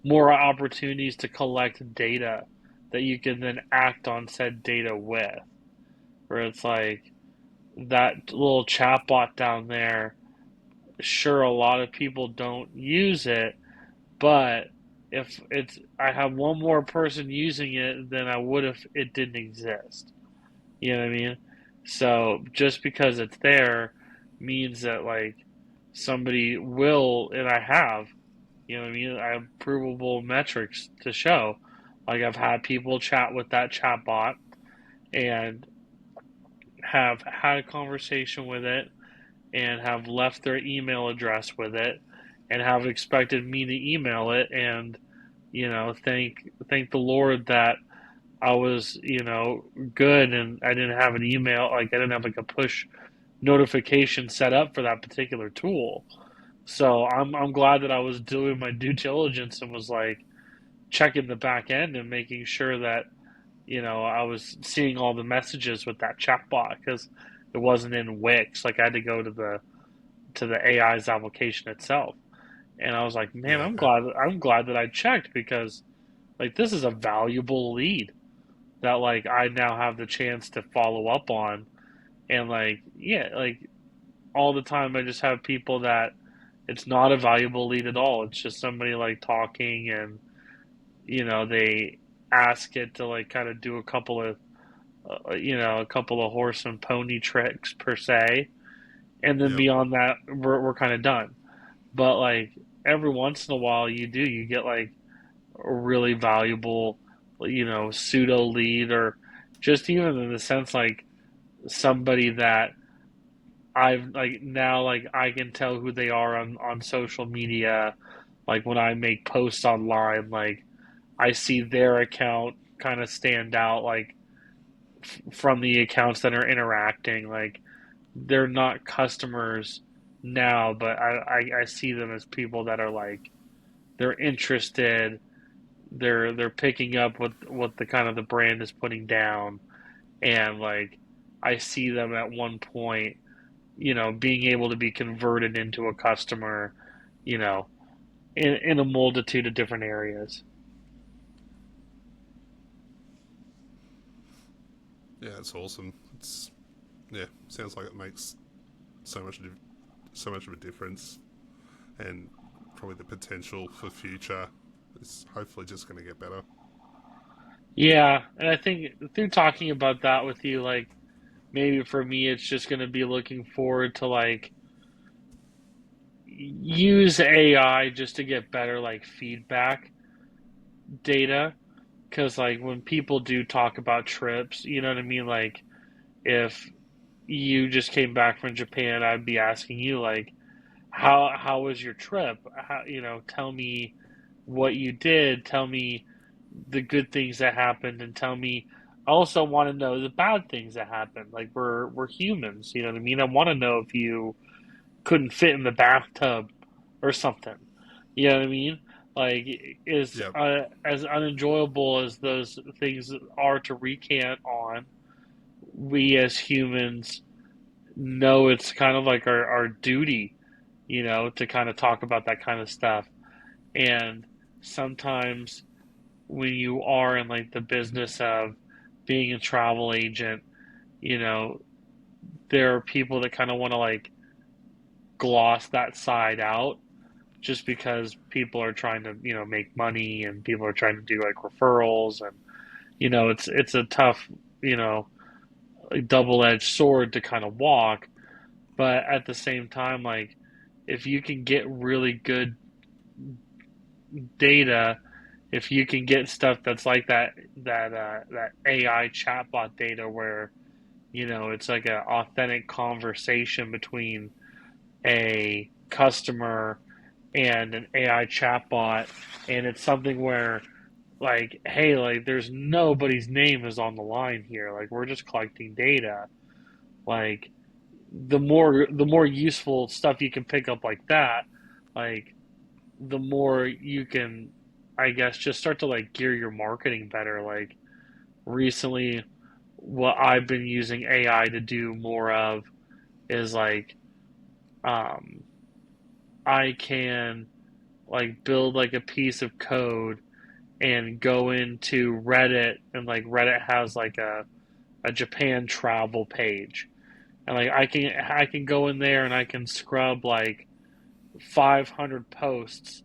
more opportunities to collect data that you can then act on said data with. Where it's like that little chatbot down there, sure, a lot of people don't use it, but if it's I have one more person using it than I would if it didn't exist. You know what I mean? So just because it's there means that like somebody will, and I have, you know what I mean? I have provable metrics to show. Like I've had people chat with that chatbot and have had a conversation with it and have left their email address with it and have expected me to email it and thank the Lord that I was good and I didn't have an email, like I didn't have like a push notification set up for that particular tool. So I'm glad that I was doing my due diligence and was like checking the back end and making sure that I was seeing all the messages with that chatbot because it wasn't in Wix. Like I had to go to the AI's application itself, and I was like, man, Yeah, I'm glad that I checked because like this is a valuable lead that like I now have the chance to follow up on, and like yeah, like all the time I just have people that it's not a valuable lead at all. It's just somebody like talking and they ask it to like kind of do a couple of horse and pony tricks per se, and then yep, beyond that, we're kind of done. But like every once in a while, you get like a really valuable, pseudo lead, or just even in the sense like somebody that I've like now like I can tell who they are on social media. Like when I make posts online, like I see their account kind of stand out, like from the accounts that are interacting. Like they're not customers now, but I see them as people that are like they're interested. They're picking up what the kind of the brand is putting down, and like I see them at one point, being able to be converted into a customer, you know, in a multitude of different areas. yeah, it's awesome. It's yeah, sounds like it makes so much so much of a difference, and probably the potential for future is hopefully just going to get better. Yeah, and I think through talking about that with you, like maybe for me, it's just going to be looking forward to like use AI just to get better like feedback data. Because like when people do talk about trips, you know what I mean? Like if you just came back from Japan, I'd be asking you like, how was your trip? Tell me what you did. Tell me the good things that happened, and tell me. I also want to know the bad things that happened. Like we're humans, you know what I mean? I want to know if you couldn't fit in the bathtub or something. You know what I mean? Like, is Yep. as unenjoyable as those things are to recant on, we as humans know it's kind of like our duty, to kind of talk about that kind of stuff. And sometimes when you are in like the business of being a travel agent, you know, there are people that kind of want to like gloss that side out just because people are trying to make money and people are trying to do like referrals, and it's a tough you know double-edged sword to kind of walk, but at the same time, like if you can get really good data, if you can get stuff that's like that AI chatbot data where it's like an authentic conversation between a customer and an AI chatbot, and it's something where like, hey, like there's nobody's name is on the line here. Like we're just collecting data. Like the more useful stuff you can pick up like that, like the more you can, I guess, just start to like gear your marketing better. Like recently, what I've been using AI to do more of is like um, I can like build like a piece of code and go into Reddit, and like Reddit has like a Japan travel page, and like I can go in there and I can scrub like 500 posts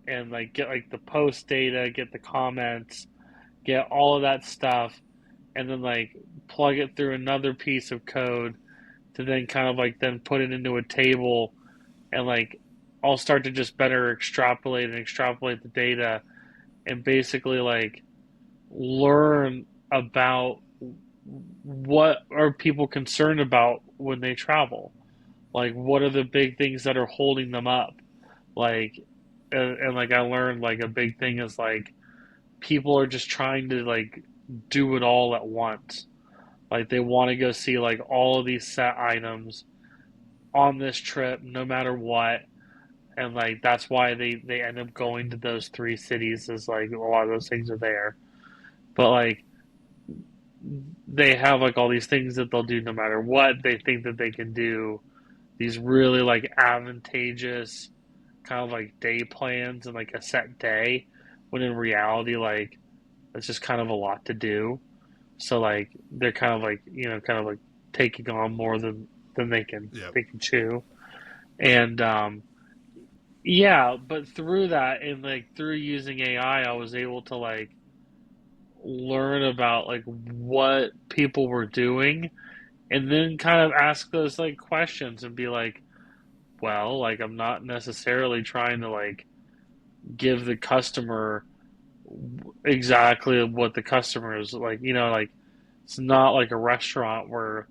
and like get like the post data, get the comments, get all of that stuff, and then like plug it through another piece of code to then kind of like then put it into a table, and like I'll start to just better extrapolate the data, and basically like learn about what are people concerned about when they travel, like what are the big things that are holding them up, like and like I learned like a big thing is like people are just trying to like do it all at once. Like they want to go see like all of these set items on this trip, no matter what, and like that's why they end up going to those three cities. Is like a lot of those things are there, but like they have like all these things that they'll do no matter what. They think that they can do these really like advantageous kind of like day plans and like a set day, when in reality like it's just kind of a lot to do. So like they're kind of like kind of like taking on more than Yep. they can chew. And yeah, but through that and like through using AI, I was able to like learn about like what people were doing, and then kind of ask those like questions and be like, well, like I'm not necessarily trying to like give the customer exactly what the customer is like, like it's not like a restaurant where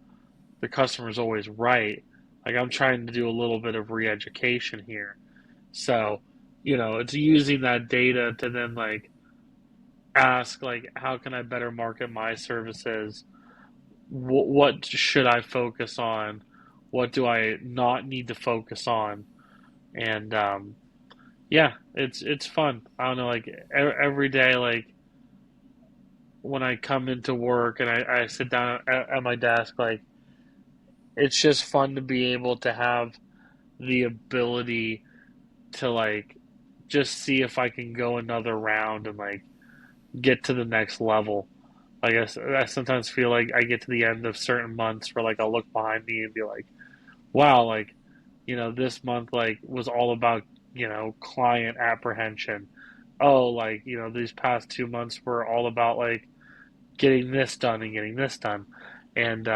the customer is always right. Like I'm trying to do a little bit of re-education here. So, it's using that data to then like ask like how can I better market my services? What should I focus on? What do I not need to focus on? And yeah, it's fun. I don't know, like every day, like when I come into work and I sit down at my desk, like it's just fun to be able to have the ability to like just see if I can go another round and like get to the next level. Like I sometimes feel like I get to the end of certain months where like I'll look behind me and be like, wow, like this month like was all about client apprehension. Oh, like these past 2 months were all about like getting this done and getting this done, and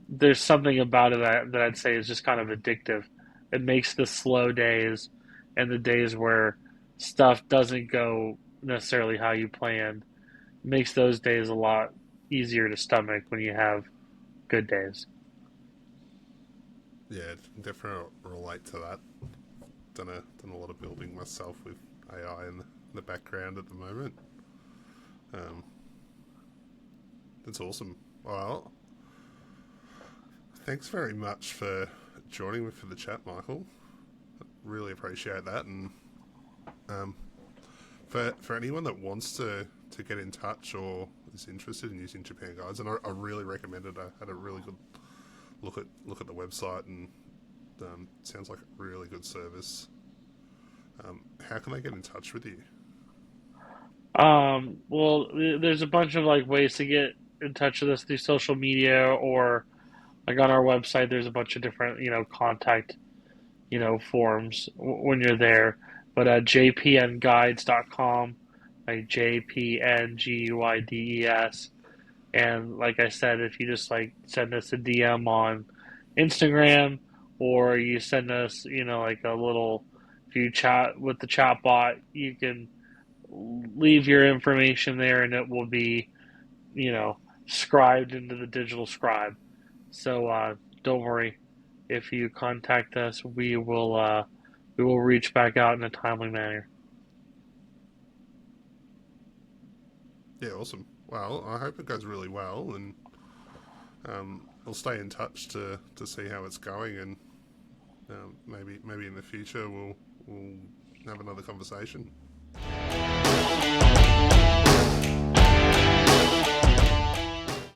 there's something about it that I'd say is just kind of addictive. It makes the slow days and the days where stuff doesn't go necessarily how you planned, makes those days a lot easier to stomach when you have good days. Yeah, definitely relate to that. Done a lot of building myself with AI in the background at the moment. Um, that's awesome. Well, thanks very much for joining me for the chat, Michael. Really appreciate that. And um, for anyone that wants to get in touch or is interested in using Japan Guides, and I really recommend it. I had a really good look at the website, and sounds like a really good service. How can they get in touch with you? Well, there's a bunch of like ways to get in touch with us through social media, or like on our website. There's a bunch of different contact forms when you're there. But jpnguides.com, like JPNGUIDES. And like I said, if you just like send us a DM on Instagram, or you send us, like a little, if you chat with the chat bot, you can leave your information there and it will be, you know, scribed into the digital scribe. So don't worry. If you contact us, we will reach back out in a timely manner. Yeah, awesome. Well, I hope it goes really well, and we'll stay in touch to see how it's going, and maybe in the future we'll have another conversation.